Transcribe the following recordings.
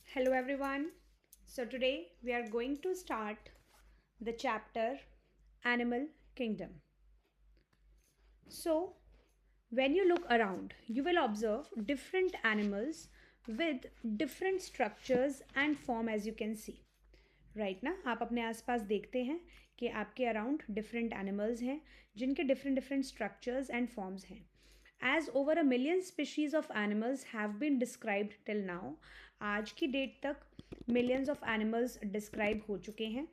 Hello everyone. So today we are going to start the chapter Animal Kingdom. So when you look around, you will observe different animals with different structures and form as you can see. Right ना आप अपने आसपास देखते हैं कि आपके around different animals हैं जिनके different different structures and forms हैं. As over a million species of animals have been described till now. आज की डेट तक मिलियंस ऑफ एनिमल्स डिस्क्राइब हो चुके हैं.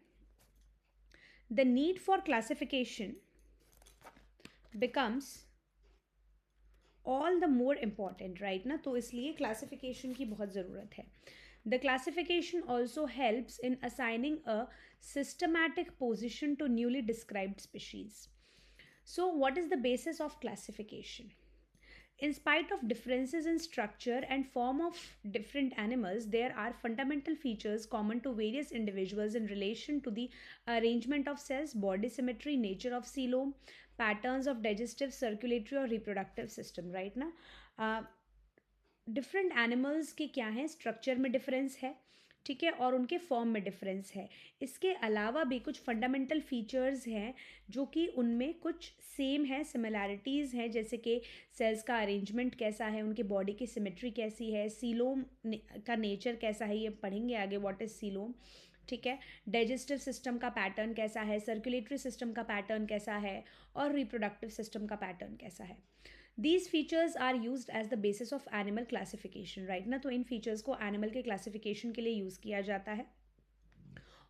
The need for classification becomes all the more important. Right ना, तो इसलिए क्लासिफिकेशन की बहुत ज़रूरत है. The classification also helps in assigning a systematic position to newly described species. So, what is the basis of classification? In spite of differences in structure and form of different animals, there are fundamental features common to various individuals in relation to the arrangement of cells, body symmetry, nature of coelom, patterns of digestive, circulatory or reproductive system. Right now, different animals के क्या हैं, structure में difference है, ठीक है, और उनके form में डिफरेंस है. इसके अलावा भी कुछ फंडामेंटल फीचर्स हैं जो कि उनमें कुछ सेम है, सिमिलैरिटीज़ हैं, जैसे कि सेल्स का अरेंजमेंट कैसा है, उनके बॉडी की सिमेट्री कैसी है, सीलोम का नेचर कैसा है, ये पढ़ेंगे आगे व्हाट इज़ सीलोम, ठीक है, डाइजेस्टिव सिस्टम का पैटर्न कैसा है, सर्कुलेटरी सिस्टम का पैटर्न कैसा है, और रिप्रोडक्टिव सिस्टम का पैटर्न कैसा है. These features are used as the basis of animal classification, right ना, तो इन फीचर्स को एनिमल के क्लासिफिकेशन के लिए यूज़ किया जाता है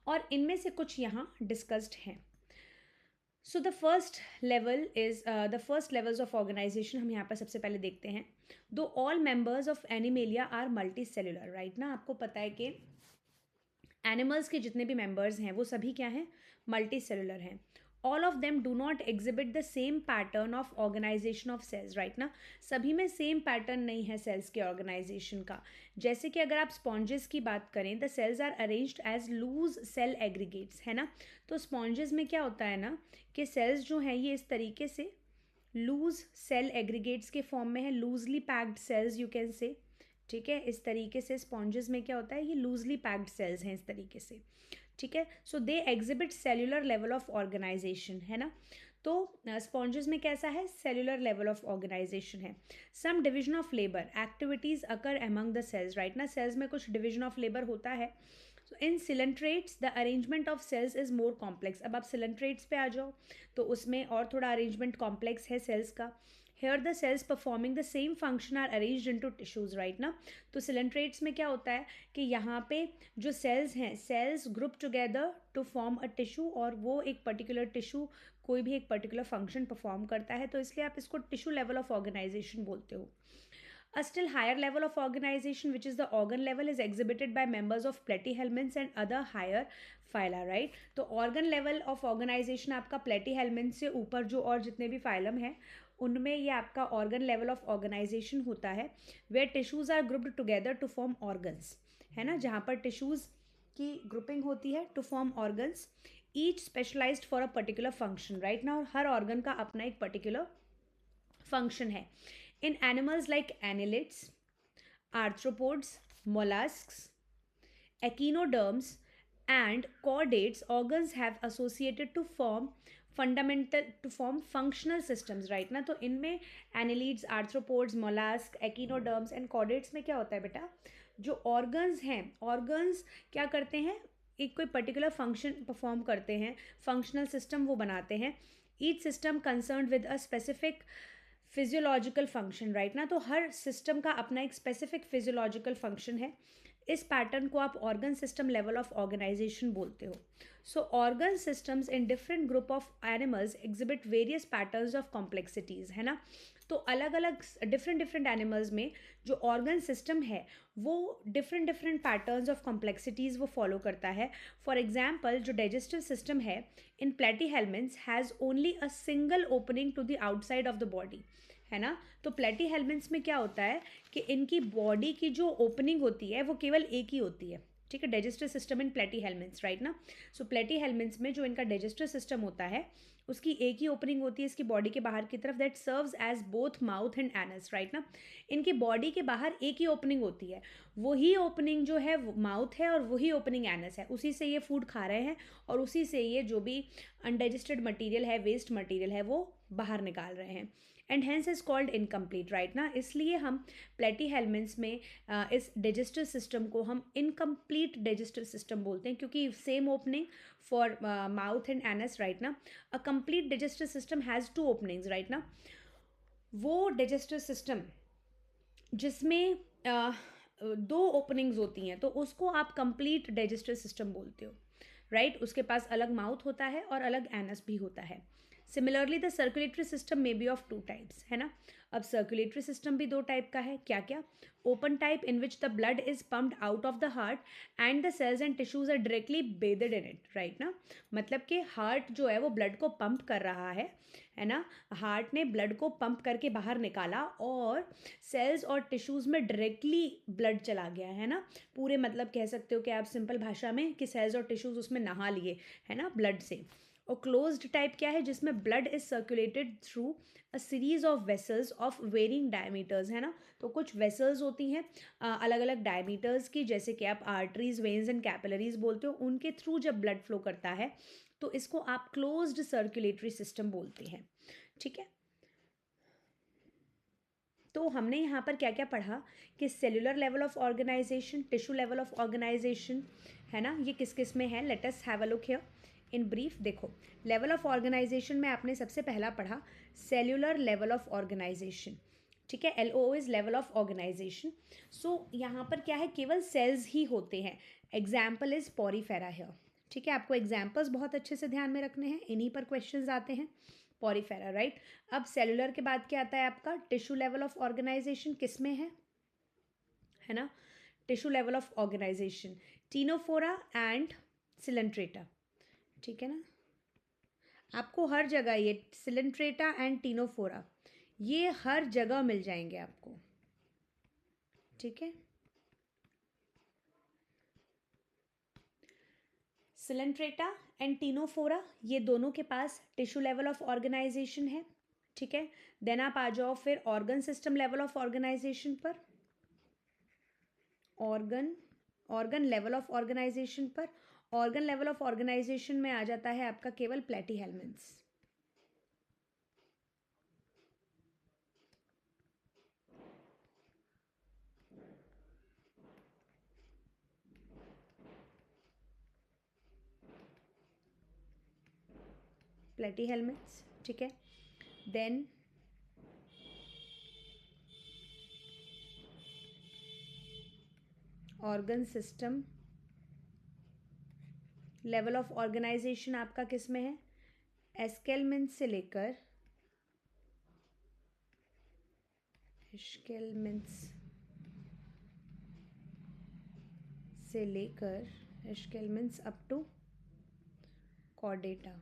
और इनमें से कुछ यहाँ डिस्कस्ड हैं. So the first level is the first levels of organisation हम यहाँ पर सबसे पहले देखते हैं. दो all members of Animalia are multicellular. Right ना, आपको पता है कि एनिमल्स के जितने भी मेंबर्स हैं वो सभी क्या हैं, मल्टी सेलुलर हैं. All of them do not exhibit the same pattern of organisation of cells. Right ना, सभी में सेम पैटर्न नहीं है सेल्स के ऑर्गेनाइजेशन का. जैसे कि अगर आप स्पॉन्जेस की बात करें, the cells are arranged as loose cell aggregates, है ना. तो स्पॉन्जेस में क्या होता है ना कि सेल्स जो हैं ये इस तरीके से लूज सेल एग्रीगेट्स के फॉर्म में है, loosely packed cells you can say, ठीक है. इस तरीके से स्पॉन्जेस में क्या होता है, ये लूजली पैक्ड सेल्स हैं इस तरीके से, ठीक है. So they exhibit cellular level of organisation, है ना. तो स्पॉन्जेस में कैसा है, सेल्यूलर लेवल ऑफ ऑर्गेनाइजेशन है. Some division of labour activities occur among the cells. Right ना, सेल्स में कुछ डिविजन ऑफ लेबर होता है. So in coelenterates the arrangement of cells is more complex. अब आप सिलेंट्रेट्स पे आ जाओ तो उसमें और थोड़ा अरेंजमेंट कॉम्प्लेक्स है सेल्स का. Here the cells performing the same function are arranged into tissues. Right ना, तो सिलेंट्रेट्स में क्या होता है कि यहाँ पे जो सेल्स हैं, cells group together to form a tissue, और वो एक पर्टिकुलर टिश्यू कोई भी एक पर्टिकुलर फंक्शन परफॉर्म करता है, तो इसलिए आप इसको टिश्यू लेवल ऑफ ऑर्गेनाइजेशन बोलते हो. A still higher level of organization, which is the organ level, is exhibited by members of platyhelminths and other higher phyla. Right, तो organ level of organization आपका platyhelminths से ऊपर जो और जितने भी phylum है उनमें ये आपका organ level of organization होता है, where tissues are grouped together to form organs, है ना, जहाँ पर tissues की grouping होती है to form organs, each specialized for a particular function. Right now, her organ का अपना एक particular function है. In animals like annelids, arthropods, mollusks, echinoderms, and chordates, organs have associated to form functional systems. Right ना, तो इनमें annelids, arthropods, mollusks, echinoderms and chordates में क्या होता है बेटा, जो organs हैं, organs क्या करते हैं, एक कोई पर्टिकुलर फंक्शन परफॉर्म करते हैं, फंक्शनल सिस्टम वो बनाते हैं. Each system concern with a specific physiological function. Right ना, तो हर सिस्टम का अपना एक स्पेसिफिक फिजियोलॉजिकल फंक्शन है. इस पैटर्न को आप organ system level of organization बोलते हो. So organ systems in different group of animals exhibit various patterns of complexities, है ना. तो अलग अलग डिफरेंट एनिमल्स में जो ऑर्गन सिस्टम है वो डिफरेंट पैटर्न्स ऑफ कॉम्प्लेक्सिटीज़ वो फॉलो करता है. फॉर एग्जाम्पल, जो डाइजेस्टिव सिस्टम है in platyhelminths has only a single opening to the outside of the body, है ना. तो प्लेटीहेल्मिन्थ्स में क्या होता है कि इनकी बॉडी की जो ओपनिंग होती है वो केवल एक ही होती है, ठीक है, डाइजेस्टिव सिस्टम इन प्लेटीहेल्मिन्थ्स, राइट ना। सो प्लेटीहेल्मिन्थ्स में जो इनका डाइजेस्टिव सिस्टम होता है उसकी एक ही ओपनिंग होती है इसकी बॉडी के बाहर की तरफ, that serves as both mouth and anus, right ना। इनकी बॉडी के बाहर एक ही ओपनिंग होती है, वही ओपनिंग जो है माउथ है और वही ओपनिंग एनस है, उसी से ये फूड खा रहे हैं और उसी से ये जो भी अनडाइजेस्टेड मटेरियल है, वेस्ट मटेरियल है, वो बाहर निकाल रहे हैं। And hence is called incomplete, right ना। इसलिए हम प्लेटीहेल्मिन्थ्स में इस डाइजेस्टिव सिस्टम को हम इनकम्प्लीट डाइजेस्टिव सिस्टम बोलते हैं, क्योंकि same opening for mouth and anus, right ना। A complete digestive system has two openings, right ना। वो डाइजेस्टिव सिस्टम जिसमें दो ओपनिंग्स होती हैं तो उसको आप कंप्लीट डाइजेस्टिव सिस्टम बोलते हो, राइट। उसके पास अलग माउथ होता है और अलग एनस भी होता है। Similarly the circulatory system may be of two types, है ना। अब सर्कुलेटरी सिस्टम भी दो टाइप का है, क्या क्या। Open type in which the blood is pumped out of the heart and the cells and tissues are directly bathed in it, right ना। मतलब कि हार्ट जो है वो ब्लड को पंप कर रहा है ना। हार्ट ने ब्लड को पंप करके बाहर निकाला और सेल्स और टिश्यूज़ में डायरेक्टली ब्लड चला गया, है ना। पूरे मतलब कह सकते हो कि आप सिंपल भाषा में कि सेल्स और टिश्यूज़ उसमें नहा लिए, है ना, ब्लड से। और क्लोज्ड टाइप क्या है, जिसमें blood is circulated through a series of vessels of varying diameters, है ना। तो कुछ वेसल्स होती हैं अलग अलग डायमीटर्स की, जैसे कि आप आर्टरीज, वेन्स एंड कैपिलरीज बोलते हो, उनके थ्रू जब ब्लड फ्लो करता है तो इसको आप क्लोज्ड सर्कुलेटरी सिस्टम बोलते हैं, ठीक है। तो हमने यहाँ पर क्या क्या पढ़ा कि cellular level of organisation, tissue level of organisation, है ना, ये किस किस में है। Let us have a look here in brief. देखो, लेवल ऑफ ऑर्गेनाइजेशन में आपने सबसे पहला पढ़ा सेल्यूलर लेवल ऑफ ऑर्गेनाइजेशन, ठीक है। LO is level of organization. So यहाँ पर क्या है, केवल सेल्स ही होते हैं। एग्जाम्पल इज पॉरीफेरा हियर, ठीक है। आपको एग्जाम्पल्स बहुत अच्छे से ध्यान में रखने हैं, इन्हीं पर क्वेश्चंस आते हैं। Porifera, right. अब सेलुलर के बाद क्या आता है आपका, टिश्यू लेवल ऑफ ऑर्गेनाइजेशन किस में है ना। Tissue level of organisation Ctenophora and Coelenterata, ठीक है ना। आपको हर जगह ये सिलेंट्रेटा एंड टीनोफोरा ये हर जगह मिल जाएंगे आपको, ठीक है। सिलेंट्रेटा एंड टीनोफोरा ये दोनों के पास टिश्यू लेवल ऑफ ऑर्गेनाइजेशन है, ठीक है। देन आप आ जाओ फिर organ system level of organisation पर, ऑर्गन लेवल ऑफ ऑर्गेनाइजेशन पर। ऑर्गन लेवल ऑफ ऑर्गेनाइजेशन में आ जाता है आपका केवल प्लेटीहेल्मिन्थ्स, प्लेटीहेल्मिन्थ्स, ठीक है। Then organ system level of organisation आपका किस में है, एस्केल्मेंट्स से लेकर Aschelminthes up to Chordata,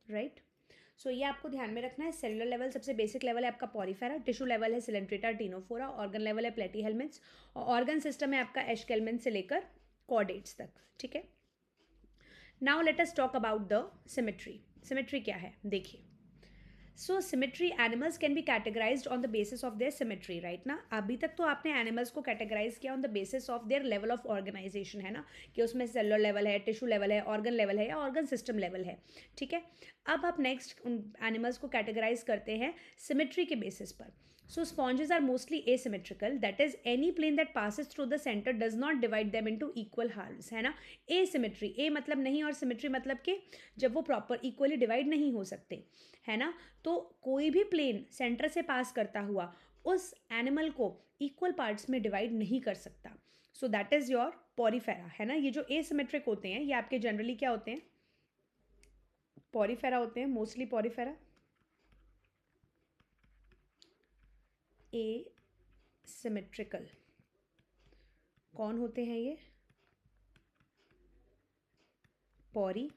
right. So ये आपको ध्यान में रखना है। सेलुलर लेवल सबसे बेसिक लेवल है आपका पॉरीफेरा, टिश्यू लेवल है सिलेंट्रेटा टीनोफोरा, ऑर्गन लेवल है प्लेटीहेल्मिन्थ्स और ऑर्गन सिस्टम है आपका एस्केल्मेंट्स से लेकर कॉर्डेट्स तक, ठीक है। Now let us talk about the symmetry. Symmetry क्या है देखिए। So symmetry, animals can be categorized on the basis of their symmetry, right ना। अभी तक तो आपने एनिमल्स को कैटेगराइज किया on the basis of their level of organisation, है ना, कि उसमें सेलुलर लेवल है, टिश्यू लेवल है, ऑर्गन लेवल है या ऑर्गन सिस्टम लेवल है, ठीक है। अब आप नेक्स्ट उन एनिमल्स को कैटेगराइज करते हैं सिमेट्री के बेसिस पर। So sponges are mostly asymmetrical, that is any plane that passes through the center does not divide them into equal halves, है ना। asymmetry, a मतलब नहीं और symmetry मतलब कि जब वो प्रॉपर इक्वली डिवाइड नहीं हो सकते, है ना। तो कोई भी प्लेन सेंटर से पास करता हुआ उस एनिमल को इक्वल पार्ट्स में डिवाइड नहीं कर सकता। So that is your Porifera, है ना। ये जो एसिमेट्रिक होते हैं ये आपके जनरली क्या होते हैं, पॉरीफेरा होते हैं, मोस्टली पॉरीफेरा। एसिमेट्रिकल कौन होते हैं ये, पॉरी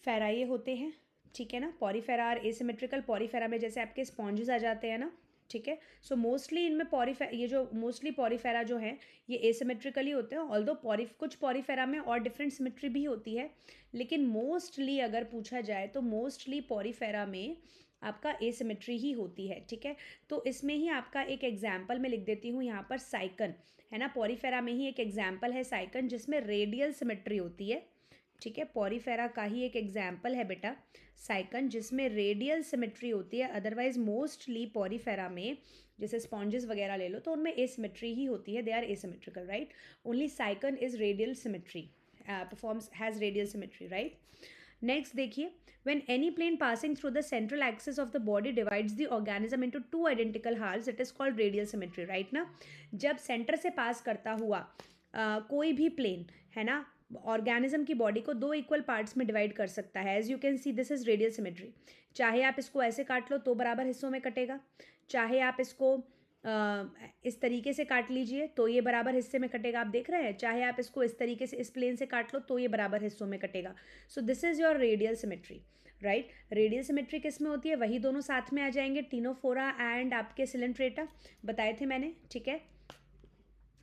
फेरा ये होते हैं, ठीक है ना। पॉरीफेरा आर एसिमेट्रिकल, पॉरीफेरा में जैसे आपके स्पॉन्जेस आ जाते हैं ना, ठीक है। सो मोस्टली इनमें ये जो मोस्टली पॉरीफेरा जो है ये एसिमेट्रिकली होते हैं, ऑल्दो कुछ पॉरीफेरा में और डिफरेंट सिमेट्री भी होती है, लेकिन मोस्टली अगर पूछा जाए तो मोस्टली पॉरीफेरा में आपका एसिमेट्री ही होती है, ठीक है। तो इसमें ही आपका एक एग्जाम्पल मैं लिख देती हूँ यहाँ पर, साइकन है ना। पॉरीफेरा में ही एक एग्जाम्पल है साइकन, जिसमें रेडियल सिमेट्री होती है, ठीक है। पॉरीफेरा का ही एक एग्जाम्पल है बेटा साइकन, जिसमें रेडियल सिमेट्री होती है। अदरवाइज मोस्टली पॉरीफेरा में जैसे स्पॉन्जेस वगैरह ले लो तो उनमें एसिमेट्री ही होती है, they are asymmetrical, right. Only sycon is radial symmetry, performs has radial symmetry, right. Next देखिए, when any plane passing through the central axis of the body divides the organism into two identical halves, it is called radial symmetry, right ना। जब centre से पास करता हुआ कोई भी plane है ना, ऑर्गेनिज्म की बॉडी को दो इक्वल पार्ट्स में डिवाइड कर सकता है। As you can see this is radial symmetry. चाहे आप इसको ऐसे काट लो तो बराबर हिस्सों में कटेगा, चाहे आप इसको इस तरीके से काट लीजिए तो ये बराबर हिस्से में कटेगा, आप देख रहे हैं। चाहे आप इसको इस तरीके से इस प्लेन से काट लो तो ये बराबर हिस्सों में कटेगा। So this is your radial symmetry, right. Radial symmetry किस में होती है, वही दोनों साथ में आ जाएंगे, टीनोफोरा एंड आपके सिलेंट्रेटा बताए थे मैंने, ठीक है।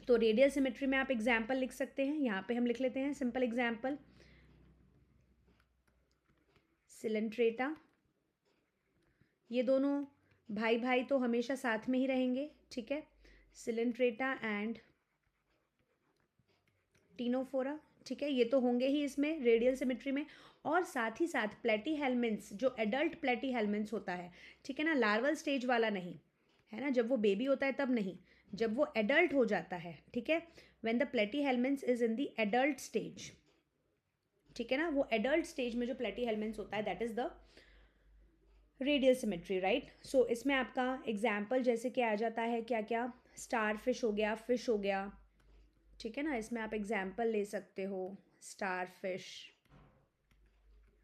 तो रेडियल सिमेट्री में आप एग्जाम्पल लिख सकते हैं, यहाँ पे हम लिख लेते हैं सिंपल एग्जाम्पल, सिलेंट्रेटा। ये दोनों भाई भाई तो हमेशा साथ में ही रहेंगे, ठीक है। सिलेंट्रेटा एंड टीनोफोरा, ठीक है, ये तो होंगे ही इसमें रेडियल सिमेट्री में। और साथ ही साथ प्लेटीहेल्मिन्थ्स, जो एडल्ट प्लेटीहेल्मिन्थ्स होता है, ठीक है ना, लार्वल स्टेज वाला नहीं है ना, जब वो बेबी होता है तब नहीं, जब वो एडल्ट हो जाता है, ठीक है। When the platyhelminths is in the adult stage, ठीक है ना, वो एडल्ट स्टेज में जो प्लेटीहेल्मिन्थ्स होता है that is the radial symmetry, right. So इसमें आपका एग्जाम्पल जैसे कि आ जाता है क्या क्या, स्टार फिश हो गया, फिश हो गया, ठीक है ना। इसमें आप एग्जाम्पल ले सकते हो starfish,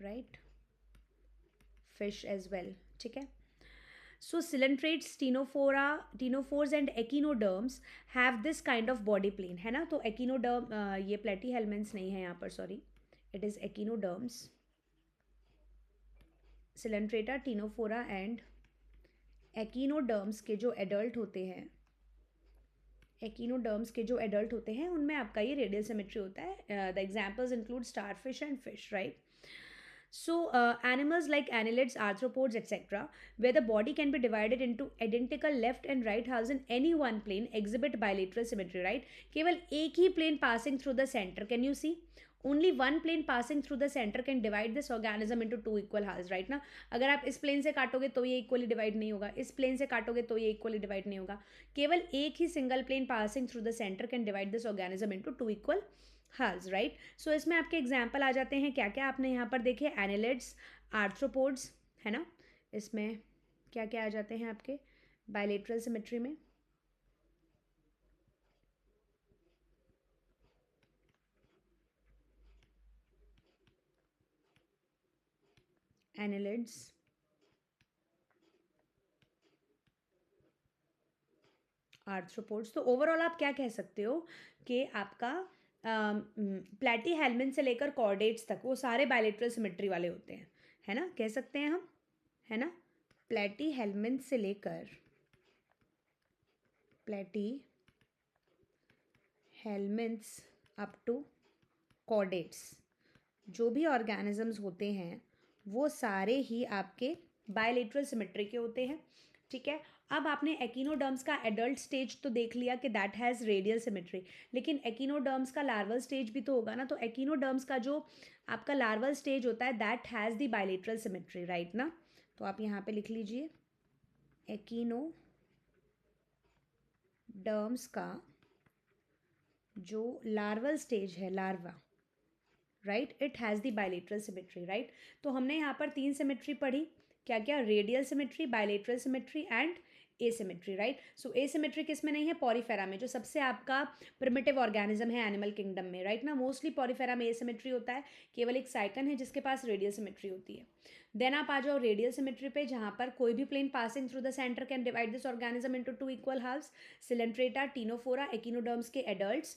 right, fish as well, ठीक है। So coelenterates, ctenophores and echinoderms have this kind of body plan, है ना। तो एकिनोडर्म, ये प्लेटीहेल्मिन्थ्स नहीं है यहाँ पर, sorry, it is echinoderms, coelenterata, ctenophora and echinoderms के जो एडल्ट होते हैं, एकिनोडर्म्स के जो एडल्ट होते हैं उनमें आपका ये रेडियल सिमेट्री होता है। The examples include star fish and fish, right. So, animals like annelids, arthropods, etc., where the body can be divided into identical left and right halves in any one plane, exhibit bilateral symmetry, right? केवल एक ही plane passing through the center. Can you see? Only one plane passing through the center can divide this organism into two equal halves, right ना। अगर आप इस plane से काटोगे तो ये equally divide नहीं होगा, इस प्लेन से काटोगे तो ये इक्वली डिवाइड नहीं होगा। केवल एक ही single plane passing through the centre can divide this organism into two equal halves, right. So इसमें आपके एग्जाम्पल आ जाते हैं क्या क्या आपने यहाँ पर देखे, एनेलिड्स, आर्थ्रोपोड्स, है ना। इसमें क्या क्या आ जाते हैं आपके बायलेटरल सिमेट्री में, एनेलिड्स, आर्थ्रोपोड्स। तो ओवरऑल आप क्या कह सकते हो कि आपका प्लेटीहेल्मिन्थ से लेकर कॉर्डेट्स तक वो सारे बायलेटरल सिमेट्री वाले होते हैं, है ना, कह सकते हैं हम, है ना। प्लेटीहेल्मिन्थ से लेकर प्लेटीहेल्मिन्थ्स अप टू कॉर्डेट्स, जो भी ऑर्गेनिजम्स होते हैं वो सारे ही आपके बायलेटरल सिमेट्री के होते हैं, ठीक है। अब आपने एकिनोडर्म्स का एडल्ट स्टेज तो देख लिया कि दैट हैज़ रेडियल सिमेट्री, लेकिन एकिनोडर्म्स का लार्वल स्टेज भी तो होगा ना। तो एकिनोडर्म्स का जो आपका लार्वल स्टेज होता है that has the bilateral symmetry, right ना। तो आप यहाँ पे लिख लीजिए एकिनोडर्म्स का जो लार्वल स्टेज है, larva, right, it has the bilateral symmetry, right. तो हमने यहाँ पर तीन सिमेट्री पढ़ी, क्या क्या, radial symmetry, bilateral symmetry and asymmetry, right. So asymmetry किस में नहीं है, पॉरीफेरा में, जो सबसे आपका प्रिमिटिव ऑर्गेनिज्म है एनिमल किंगडम में, राइट ना। मोस्टली पॉरीफेरा में एसिमेट्री होता है, केवल एक साइकन है जिसके पास रेडियल सिमेट्री होती है। देन आप आ जाओ रेडियल सिमेट्री पे, जहाँ पर कोई भी plane passing through the centre can divide this organism into two equal halves, coelenterata, ctenophora, echinoderms के adults,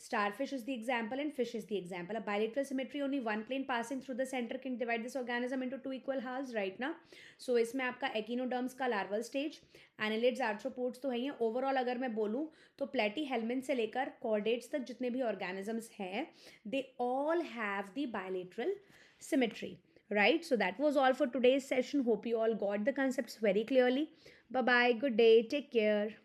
Starfish is the example and fish is the example. A bilateral symmetry, only one plane passing through the center can divide this organism into two equal halves, right ना. So इसमें आपका echinoderms का larval stage, annelids, arthropods तो है ही. Overall अगर मैं बोलूँ तो platyhelminths से लेकर chordates तक जितने भी organisms हैं, they all have the bilateral symmetry, right? So that was all for today's session. Hope you all got the concepts very clearly. Bye bye, good day, take care.